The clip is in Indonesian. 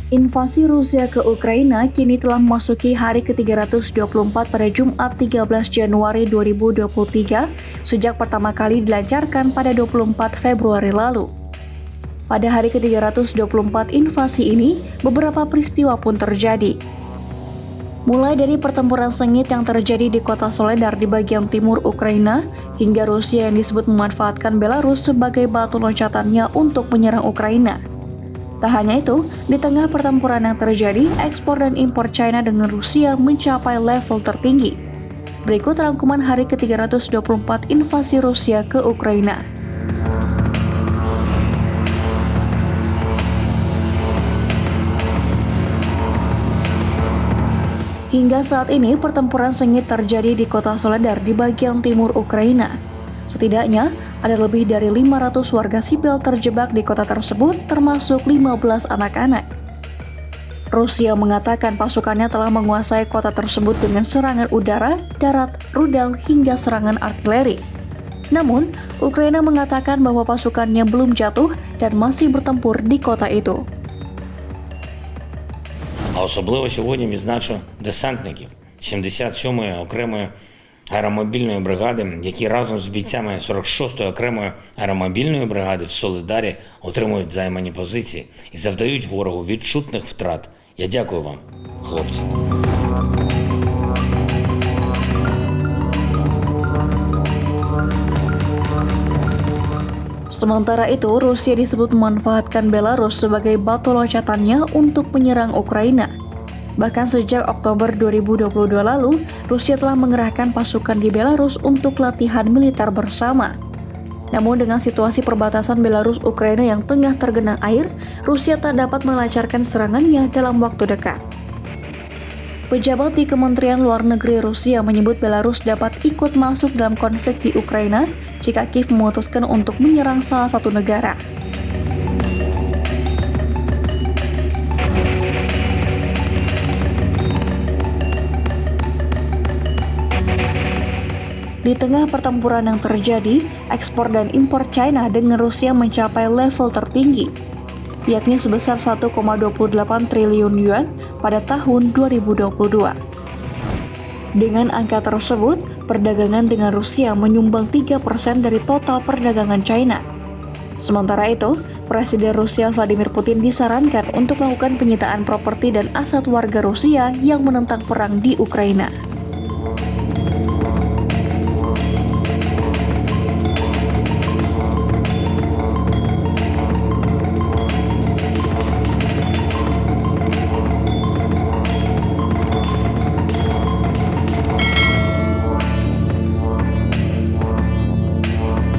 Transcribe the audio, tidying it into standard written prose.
Invasi Rusia ke Ukraina kini telah memasuki hari ke-324 pada Jumat 13 Januari 2023 sejak pertama kali dilancarkan pada 24 Februari lalu. Pada hari ke-324 invasi ini, beberapa peristiwa pun terjadi. Mulai dari pertempuran sengit yang terjadi di kota Soledar di bagian timur Ukraina, hingga Rusia yang disebut memanfaatkan Belarus sebagai batu loncatannya untuk menyerang Ukraina. Tak hanya itu, di tengah pertempuran yang terjadi, ekspor dan impor China dengan Rusia mencapai level tertinggi. Berikut rangkuman hari ke-324 invasi Rusia ke Ukraina. Hingga saat ini, pertempuran sengit terjadi di kota Soledar di bagian timur Ukraina. Setidaknya, ada lebih dari 500 warga sipil terjebak di kota tersebut, termasuk 15 anak-anak. Rusia mengatakan pasukannya telah menguasai kota tersebut dengan serangan udara, darat, rudal, hingga serangan artileri. Namun, Ukraina mengatakan bahwa pasukannya belum jatuh dan masih bertempur di kota itu. А особливо сьогодні відзначу десантників 77-ї окремої аеромобільної бригади, які разом з бійцями 46-ї окремої аеромобільної бригади в Солидарі отримують займані позиції і завдають ворогу відчутних втрат. Я дякую вам, хлопці. Sementara itu, Rusia disebut memanfaatkan Belarus sebagai batu loncatannya untuk menyerang Ukraina. Bahkan sejak Oktober 2022 lalu, Rusia telah mengerahkan pasukan di Belarus untuk latihan militer bersama. Namun dengan situasi perbatasan Belarus-Ukraina yang tengah tergenang air, Rusia tak dapat melancarkan serangannya dalam waktu dekat. Pejabat di Kementerian Luar Negeri Rusia menyebut Belarus dapat ikut masuk dalam konflik di Ukraina jika Kiev memutuskan untuk menyerang salah satu negara. Di tengah pertempuran yang terjadi, ekspor dan impor China dengan Rusia mencapai level tertinggi, yakni sebesar 1,28 triliun yuan pada tahun 2022. Dengan angka tersebut, perdagangan dengan Rusia menyumbang 3% dari total perdagangan China. Sementara itu, Presiden Rusia Vladimir Putin disarankan untuk melakukan penyitaan properti dan aset warga Rusia yang menentang perang di Ukraina.